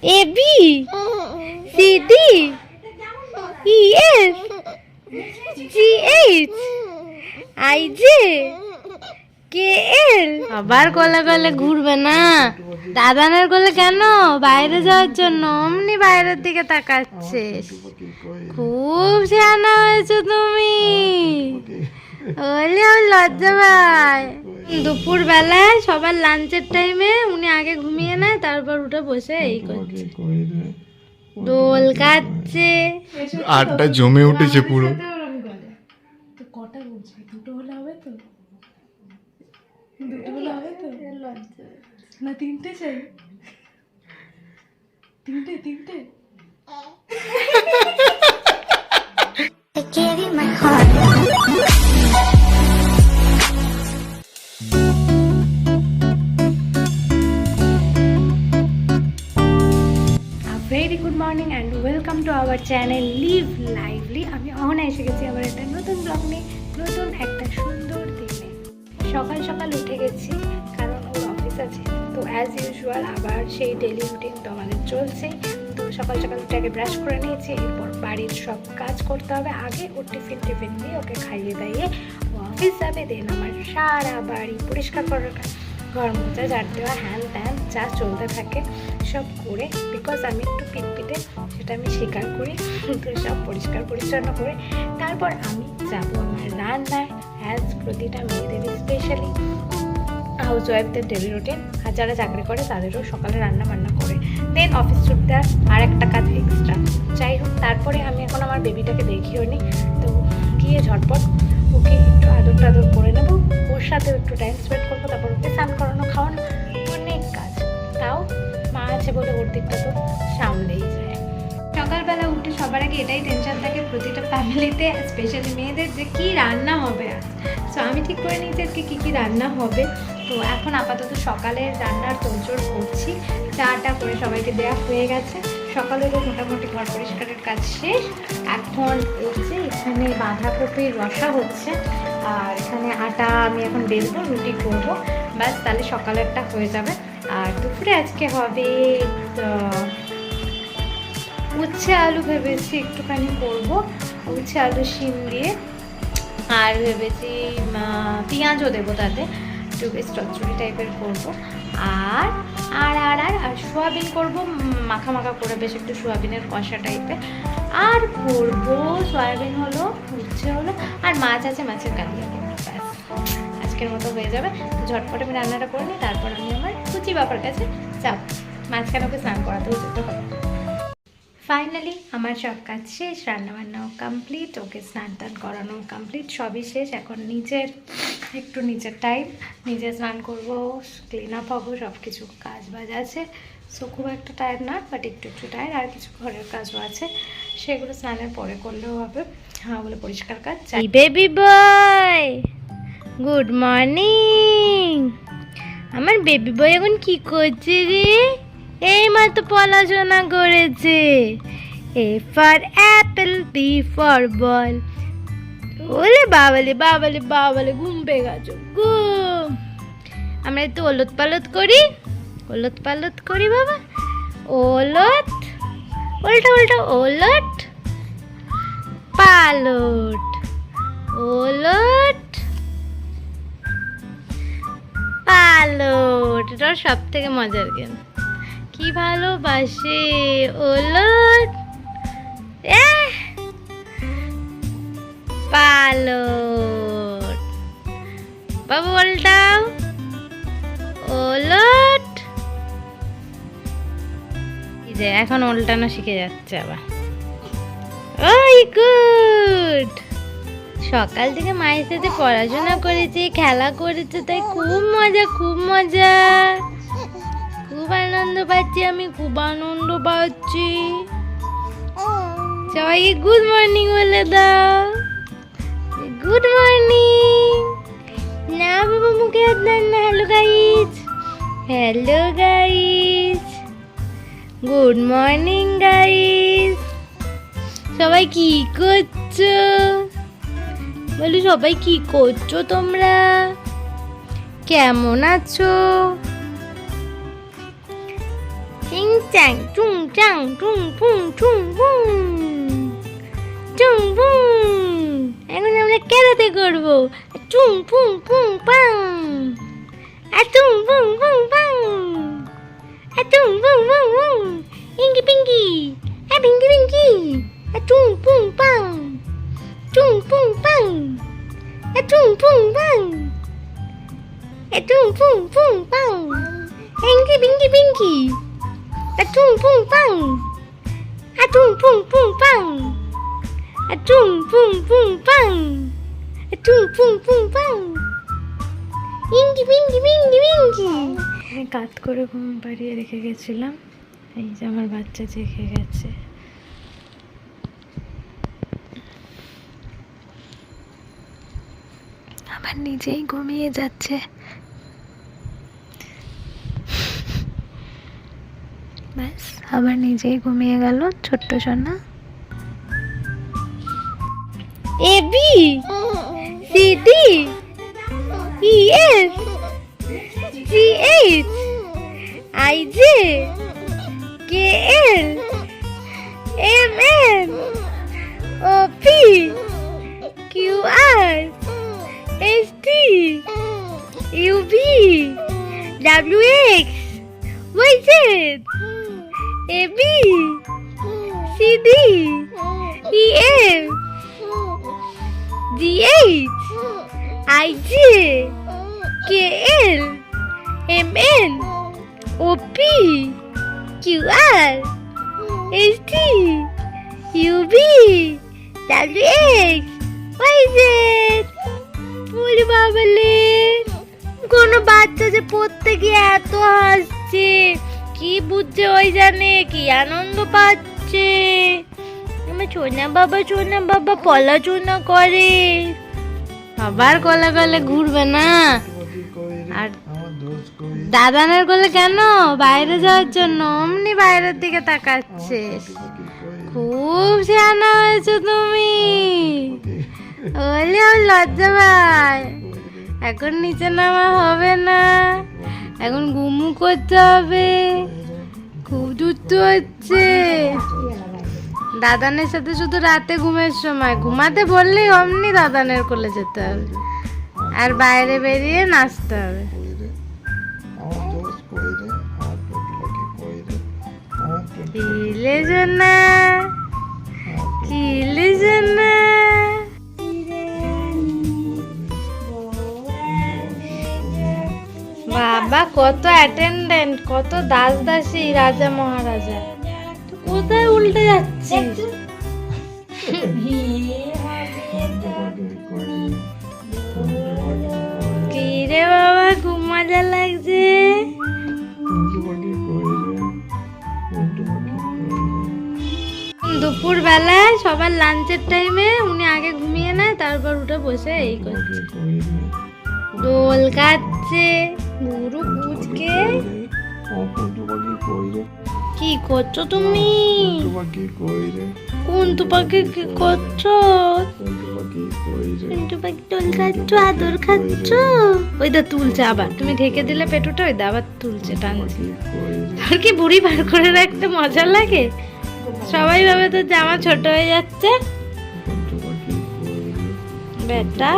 A B C D E F G H I J K L। আবার কোলে কোলে ঘুরবে না, দাদানের কোলে কেন? বাইরে যাওয়ার জন্য। অমনি বাইরের দিকে তাকাচ্ছে। খুব জানা হয়েছে তুমি। ওলে আমার লজ্জা পায়। দুপুর বেলায় সবার লাঞ্চের টাইমে উনি আগে ঘুমিয়ে নেয়, তারপর উঠে বসে এই করছে, দোল খাচ্ছে। আড্ডা জমে উঠেছে পুরো। কটা বলছে? দুটো হলে হবে তো? দুটো হলে হবে তো? না তিনটে চাই? তিনটে তিনটে I gave you my heart. Very good morning and welcome to our channel leave lively. আমি অহনা এসে গেছি আবার একটা নতুন ব্লগ নিয়ে, নতুন একটা সুন্দর দিনে। সকাল সকাল উঠে গেছি কারণ ওর অফিস আছে, তো অ্যাজ ইউজুয়াল আবার সেই ডেলি রুটিন তো আমাদের চলছেই। তো সকাল সকাল উঠে আগে ব্রাশ করে নিয়েছি, এরপর বাড়ির সব কাজ করতে হবে। আগে ওর টিফিন দিয়ে ওকে খাইয়ে দাইয়ে ও অফিস যাবে, দেন আমার সারা বাড়ি পরিষ্কার করার কাজ, ঘর মোছা, ঝাড় দেওয়া, হ্যান ত্যান যা চলতে থাকে সব করে, বিকজ আমি একটু পিটপিটে, সেটা আমি স্বীকার করি। তো সব পরিষ্কার পরিচ্ছন্ন করে তারপর আমি যাব আমার রান্নায়, অ্যাজ প্রতিটা মেয়েদের স্পেশালি হাউস ওয়াইফদের ডেলি রুটিন। আর যারা চাকরি করে তাদেরও সকালে রান্না বান্না করে দেন অফিস ছুটতে আর একটা কাজ এক্সট্রা। যাই হোক, তারপরে আমি এখন আমার বেবিটাকে দেখিও নি, তো গিয়ে ঝটপট ওকে একটু আদর টাদর করে নেবো, ওর সাথেও একটু টাইম স্পেন্ড করবো, তারপর ওকে স্নান করানো, খাওয়ানো, অনেক কাজ। তাও মা আছে বলে ওর দিকটা তো সামলেই যায়। সকালবেলা উঠে সবার আগে এটাই টেনশন থাকে প্রতিটা ফ্যামিলিতে, স্পেশালি মেয়েদের, যে কী রান্না হবে আজ। সো আমি ঠিক করে নিয়েছি আজকে কী রান্না হবে। তো এখন আপাতত সকালের রান্নার তোড়জোড় করছি, চাটা করে সবাইকে দেওয়া হয়ে গেছে। সকালেরও মোটামুটি ঘর পরিষ্কারের কাজ শেষ। এখন হচ্ছে এখানে বাঁধাকপির রসা হচ্ছে, আর এখানে আটা আমি এখন বেলবো, রুটি করবো, ব্যাস তাহলে সকালেরটা হয়ে যাবে। আর দুপুরে আজকে হবে উচ্ছে আলু, ভেবেছি একটুখানি করবো উচ্ছে আলু শিম দিয়ে, আর ভেবেছি পেঁয়াজও দেবো তাতে, একটু বেশ চচ্চড়ি টাইপের করবো। আর আর আর আর আর সোয়াবিন করবো, মাখা মাখা করে, বেশ একটু সোয়াবিনের কষা টাইপের। আর করবো সয়াবিন হলো, উচ্ছে হলো, আর মাছ আছে, মাছের কালিয়া করবো, ব্যাস আজকের মতো হয়ে যাবে। তো ঝটপট আমি রান্নাটা করে নিই, তারপর আমি আমার কুচি বাবার কাছে যাব, মাঝখানে ওকে স্নান করাতেও যেতে হবে। ফাইনালি আমার সব কাজ শেষ, রান্নাবান্নাও কমপ্লিট, ওকে স্নান টান করানো কমপ্লিট, সবই শেষ। এখন নিজের টাইম, নিজে স্নান করবো, ক্লিন আপ হবো, সব কিছু কাজ বাজ আছে। সো খুব একটা টায়ার্ড না, বাট একটু টায়ার্ড। আর কিছু ঘরের কাজও আছে, সেগুলো স্নানের পরে করলেও হবে। হ্যাঁ বলে পরিষ্কার কাজ। Baby boy, good morning. আমার বেবি বয় এখন কি করছে রে? এই মাত্র পড়াশোনা করেছে। A for apple, B for ball. ওলে বাবালে বাবালে বাবালে, ঘুম পেয়ে গেছো, ঘুম। আমরা একটু ওলট পালট করি বাবা, ওলট উল্টা উল্টা, ওলট পালট, ওলট পালট। এটা সব থেকে মজার গেম, কি ভালোবাসে। ওলট পালট, বাবা উল্টাও, ওলট। এই যে এখন উল্টানো শিখে যাচ্ছে আবার। ওই গুড। সকাল থেকে মায়ের সাথে পড়াশোনা করেছে, খেলা করেছে, তাই খুব মজা, খুব মজা, খুব আনন্দ পাচ্ছি আমি, খুব আনন্দ পাচ্ছি। সবাইকে গুড মর্নিং বলে দাও, গুড মর্নিং। না বাবা মুখে হাত দেন না। Hello guys, hello guys, good morning guys. সবাই কি করছো বলি, সবাই কি করছো তোমরা, কেমন আছো? চিং চ্যাং চুং চাং টুং ফুং টুং ফুং টুং ফুং। এখন আমরা কেরাতে করবো টুং ফুং ফুং পাং টুং ফুং ফুং পাং টুং ফুং ফুং ফুং ইঙ্কি পিঙ্কি পিঙ্কি পিঙ্কি টুং ফুং পাং টুং ফুং পাং টুং ফুং পাং টুং ফুং ফুং পাং ইঙ্কি Pinki Pinki tung pung pang, tung pung pung pang, tung pung pung pang, tung pung pung pang, ingi bingi bingi bingi। আমি কাত করে ঘুম পাড়িয়ে রেখে গেছিলাম, এই যে আমার বাচ্চা জেগে গেছে। আবার নিজেই ঘুমিয়ে যাচ্ছে। ব্যাস আবার নিজেই ঘুমিয়ে গেল ছোট্ট সোনা। A B C D E F G H I J K L M N O P Q R S T U V W X Y Z A B C D E F G H I J K L M N O P Q R S T U V W X Y Z। বলি বাবালে, কোনো বাচ্চা যে পড়তে গিয়ে এত হাসছে, কি বুঝছে ওই জানে, কি আনন্দ পাচ্ছে। আমার সোনা বাবা পড়াশোনা করে, সবার কোলে কোলে ঘুরবে না। আর দাদানের কোলে কেন? বাইরে যাওয়ার জন্য। অমনি বাইরের দিকে তাকাচ্ছে। খুব সিয়ানা হয়েছো তুমি। ওলে ওর লজ্জা পায়। এখন নিচে নামা হবে না, এখন ঘুমু করতে হবে। খুব দুষ্টু হচ্ছে। দাদানের সাথে শুধু রাতে ঘুমের সময় ঘুমাতে বললেই অমনি দাদানের কোলে যেতে হবে, আর বাইরে বেরিয়ে নাচতে হবে। কিলে সোনা, কিলে সোনা। বাবা কত অ্যাটেন্ডেন্ট, কত দাস দাসী, রাজা মহারাজা। তুই কোথায় উল্টে যাচ্ছিস? কি রে বাবা, খুব মজা লাগছে। দুপুর বেলায় সবার লাঞ্চের টাইমে উনি আগে ঘুমিয়ে নেয়, তারপর উঠে বসে এই করছে, দোল খাচ্ছে। গুরু পুচকে কি করছো তুমি? কুন্তু পাখি কি করছো? কুন্তু পাখি দোল খাচ্ছ, আদর খাচ্ছ। ওই দা তুলছে আবার, তুমি ঢেকে দিলে পেটুটা, ওই দা আবার তুলছে, টানছে। তোর কি বুড়ি বার করে রাখতে মজা লাগে? সবাই ভাবে তো জামা ছোট হয়ে যাচ্ছে। বেটা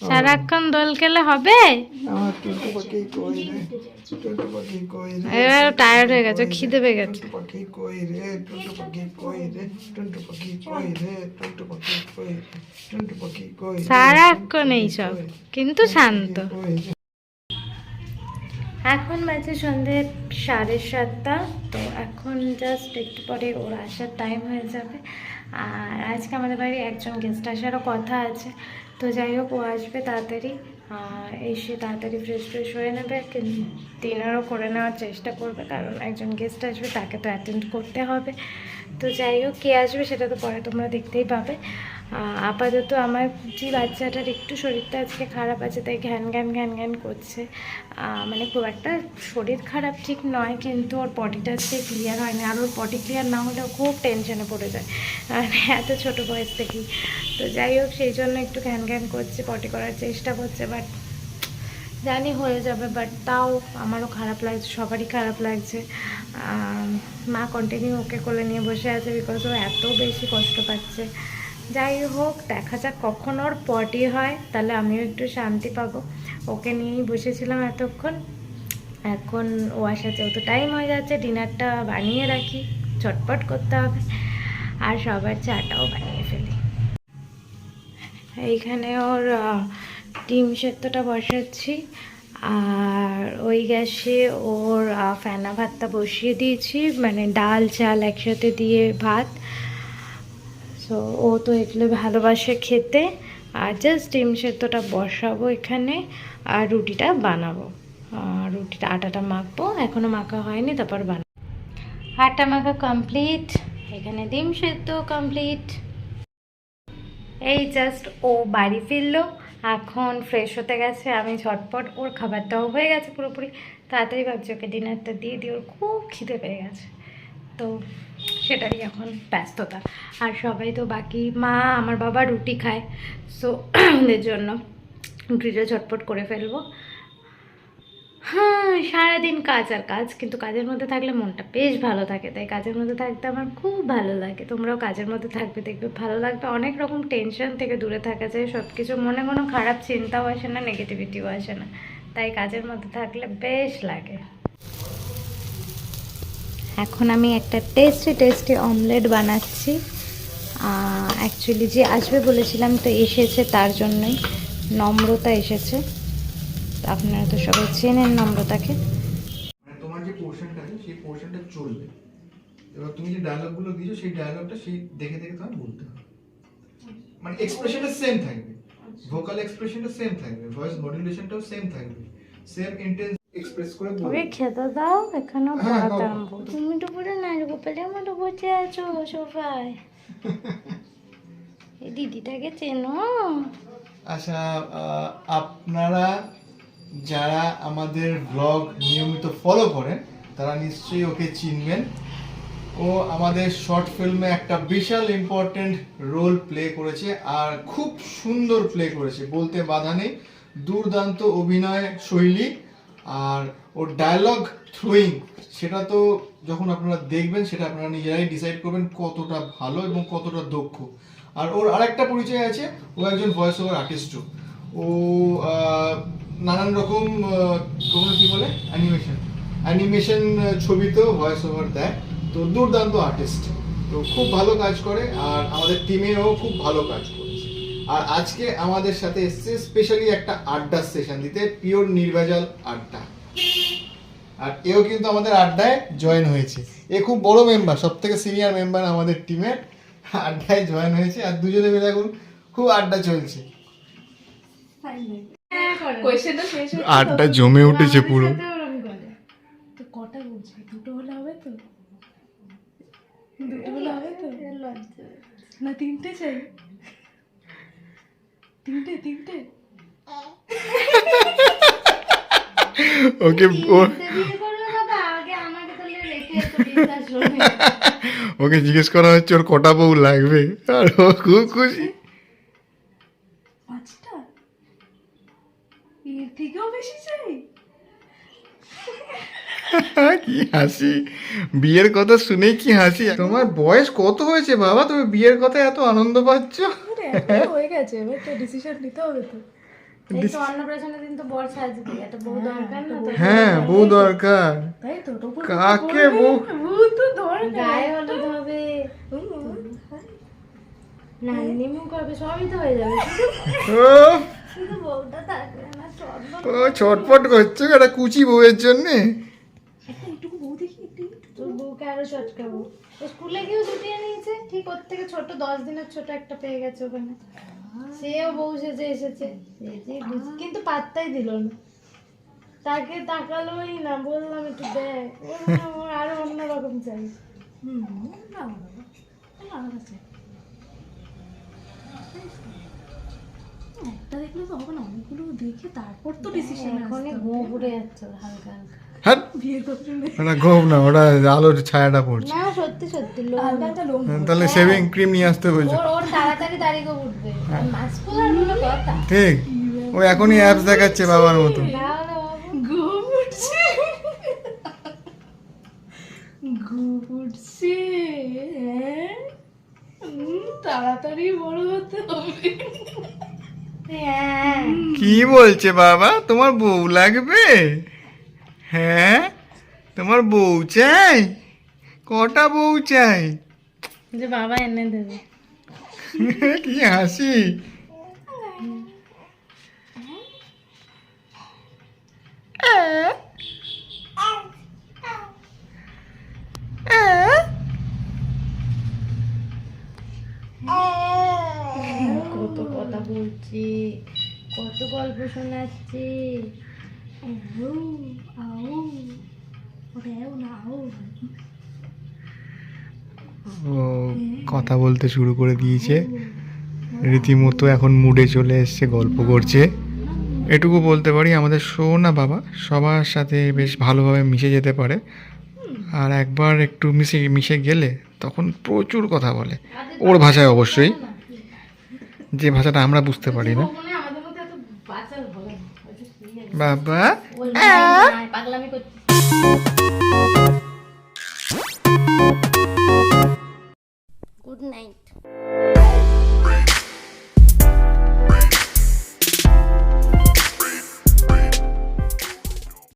সারাক্ষণ দোল খেলে হবে? এবার টায়ার্ড হয়ে গেছে, খিদে পেয়ে গেছে। সারাক্ষণ এইসব, কিন্তু শান্ত। এখন বাজে সন্ধ্যে 7:30। তো এখন জাস্ট একটু পরে ওর আসার টাইম হয়ে যাবে। আর আজকে আমাদের বাড়ি একজন গেস্ট আসারও কথা আছে। তো যাই হোক, ও আসবে তাড়াতাড়ি, এসে তাড়াতাড়ি ফ্রেশ হয়ে নেবে, ডিনারও করে নেওয়ার চেষ্টা করবে, কারণ একজন গেস্ট আসবে, তাকে তো অ্যাটেন্ড করতে হবে। তো যাই হোক, কে আসবে সেটা তো পরে তোমরা দেখতেই পাবে। আপাতত আমার কুচি বাচ্চাটার একটু শরীরটা আজকে খারাপ আছে, তাই ঘ্যান ঘ্যান করছে। মানে খুব একটা শরীর খারাপ ঠিক নয়, কিন্তু ওর পটিটা আজকে ক্লিয়ার হয়নি। আর ওর পটি ক্লিয়ার না হলেও খুব টেনশনে পড়ে যায়, মানে এত ছোটো বয়স থেকেই। তো যাই হোক, সেই জন্য একটু ঘ্যান করছে, পটি করার চেষ্টা করছে, বাট জানি হয়ে যাবে, বাট তাও আমারও খারাপ লাগছে, সবারই খারাপ লাগছে। মা কন্টিনিউ ওকে কোলে নিয়ে বসে আছে, বিকজ ও এত বেশি কষ্ট পাচ্ছে। যাই হোক, দেখা যাক কখন ওর পটি হয়, তাহলে আমিও একটু শান্তি পাবো। ওকে নিয়েই বসেছিলাম এতক্ষণ। এখন ও আসা যেহেতু টাইম হয়ে যাচ্ছে, ডিনারটা বানিয়ে রাখি, চটপট করতে হবে, আর সবার চাটাও বানিয়ে ফেলি। এইখানে ওর ডিম সেদ্ধটা বসাচ্ছি, আর ওই গ্যাসে ওর ফেনা ভাতটা বসিয়ে দিয়েছি, মানে ডাল চাল একসাথে দিয়ে ভাত। সো ও তো এগুলো ভালোবাসে খেতে। আর জাস্ট ডিম সেদ্ধটা বসাবো এখানে, আর রুটিটা বানাবো। রুটিটা আটাটা মাখবো, এখনও মাখা হয়নি, তারপর বানাবো। আটা মাখা কমপ্লিট, এখানে ডিম সেদ্ধ কমপ্লিট। এই জাস্ট ও বাড়ি ফিরলো, এখন ফ্রেশ হতে গেছে। আমি ঝটপট, ওর খাবারটাও হয়ে গেছে পুরোপুরি, তাড়াতাড়ি ভাবছি ওকে ডিনারটা দিয়ে দিই, ওর খুব খিদে পেয়ে গেছে, তো সেটারই এখন ব্যস্ততা। আর সবাই তো বাকি, মা আমার বাবা রুটি খায়, সো ওদের জন্য রুটিটা ঝটপট করে ফেলবো। হ্যাঁ, সারাদিন কাজ আর কাজ, কিন্তু কাজের মধ্যে থাকলে মনটা বেশ ভালো থাকে, তাই কাজের মধ্যে থাকতে আমার খুব ভালো লাগে। তোমরাও কাজের মধ্যে থাকবে, দেখবে ভালো লাগবে। অনেক রকম টেনশন থেকে দূরে থাকা যায়, সব কিছু মনে কোনো খারাপ চিন্তাও আসে না, নেগেটিভিটিও আসে না, তাই কাজের মধ্যে থাকলে বেশ লাগে। এখন আমি একটা টেস্টি অমলেট বানাচ্ছি। অ্যাকচুয়ালি যে আসবে বলেছিলাম তো এসেছে, তার জন্যই নম্রতা এসেছে। আপনারা তো সবাই চেনেন নম্রতাকে। মানে তোমার যে পোর্শনটা আছে সেই পোর্শনটা চলবে, এবার তুমি যে ডায়লগগুলো দিয়েছো সেই ডায়লগটা সেই দেখে দেখে তোমার বলতে হবে, মানে এক্সপ্রেশনটা সেম থাকবে, ভোকাল এক্সপ্রেশনটা সেম থাকবে, ভয়েস মডুলেশনটাও সেম থাকবে, সেম ইন্টেন্স এক্সপ্রেস করে বলবে। ওকে খেতে দাও, এখানেও হ্যাঁ, পড়াতে দাও। আরম্ভ। তুমি তো পুরো নারগোপালের মতো বসে আছো সোফায়। এই দিদিটাকে চেনো? আচ্ছা, আপনারা যারা আমাদের ব্লগ নিয়মিত ফলো করেন তারা নিশ্চয়ই ওকে চিনবেন। ও আমাদের শর্ট ফিল্মে একটা বিশাল ইম্পর্টেন্ট রোল প্লে করেছে, আর খুব সুন্দর প্লে করেছে, বলতে বাধা নেই। দুর্দান্ত অভিনয় শৈলী, আর ওর ডায়লগ থ্রোয়িং, সেটা তো যখন আপনারা দেখবেন সেটা আপনারা নিজেরাই ডিসাইড করবেন কতটা ভালো এবং কতটা দক্ষ। আর ওর আরেকটা পরিচয় আছে, ও একজন ভয়েস ওভার আর্টিস্টও। ও নানান রকম কোনো কি বলে অ্যানিমেশন ছবিতেও ভয়েস ওভার দেয়, তো দুর্দান্ত আর্টিস্ট, তো খুব ভালো কাজ করে, আর আমাদের টিমেও খুব ভালো কাজ করেছে। আর আজকে আমাদের সাথে এসছে স্পেশালি একটা আড্ডা সেশন দিতে, পিওর নির্ভেজাল আড্ডা। আর এও কিন্তু আমাদের আড্ডায় জয়েন হয়েছে, এ খুব বড় মেম্বার, সব থেকে সিনিয়র মেম্বার আমাদের টিমের, আড্ডায় জয়েন হয়েছে, আর দুজনে মিলে এখন খুব আড্ডা চলছে। আড্ডা জমে উঠেছে পুরো। তো কটা বলছি, দুটো হলে হবে তো? দুটো হলে হবে তো? না তিনটে চাই? তিনটে ওকে ওকে জিজ্ঞেস করা হচ্ছে ওর কটা বউ লাগবে, আর ও খুব খুশি। পাঁচটা? এর থেকেও বেশি চাই? কি হাসি, বিয়ের কথা শুনেই কি হাসি। তোমার বয়স কত হয়েছে বাবা, তুমি বিয়ের কথা এত আনন্দ পাচ্ছ? হয়ে গেছে, এবার তো ডিসিশন নিতে হবে তো। এই তো অন্নপ্রাশনের দিন তো বর সাজবে, একটা বউ দরকার না তো? হ্যাঁ, বউ দরকার। তাই তো, কাকে বউ? বউ তো দরকার, গায়ে হলুদ হবে, নানিমু করবে, সবই তো হয়ে যাবে, ও শুধু বউটা থাকবে না। ও ছটফট করছো একটা কুচি বউয়ের জন্যে। একটুকু বউ দেখি, তোর বউকে আরো চটকাবো। স্কুলে গিয়েও জুটিয়ে নিয়েছে, ঠিক ওর থেকে ছোট, 10 দিনের ছোট একটা পেয়ে গেছে ওখানে, সেও বউ সেজে এসেছে, কিন্তু পাত্তাই দিল না, তাকে তাকালোই না। বললাম একটু দেখ, ওর আরো অন্যরকম চাই। একটা দেখলে তো হবে না, অনেকগুলো দেখে তারপর তো ডিসিশন। এখনই ঘুম উড়ে যাচ্ছে হালকা হালকা। হ্যাঁ, ওটা ঘুম না, ওটা আলোর ছায়াটা পড়ছে। না সত্যি লোক, তাহলে সেভিং ক্রিম নিয়ে আসতে বলছো? ওর তাড়াতাড়ি দাড়ি গো উঠবে, মাস্কুলার বলে কথা। ঠিক, ও ও এখনই অ্যাপস দেখাচ্ছে বাবার মতো। দাও না বাবু। ঘুম উঠছে, ঘুম উঠছে। হ্যাঁ? তাড়াতাড়ি বড় হতে হবে। হ্যাঁ কি বলছে বাবা, তোমার বউ লাগবে? হ্যাঁ, তোমার বউ চাই? কটা বউ চাই? যে বাবা এনে দেবে। কি হাসি। কত কথা বলছি, কত গল্প শোনাচ্ছি। ও কথা বলতে শুরু করে দিয়েছে, রীতিমতো এখন মুডে চলে এসছে, গল্প করছে। এটুকু বলতে পারি আমাদের সোনা বাবা সবার সাথে বেশ ভালোভাবে মিশে যেতে পারে, আর একবার একটু মিশে গেলে তখন প্রচুর কথা বলে, ওর ভাষায় অবশ্যই, যে ভাষাটা আমরা বুঝতে পারি না। মনে হয় আমাদের মধ্যে এত বাচাল হবে না, হয়তো শুনে গেছে। বাবা ওই নাই, পাগলামি করছি। Good night.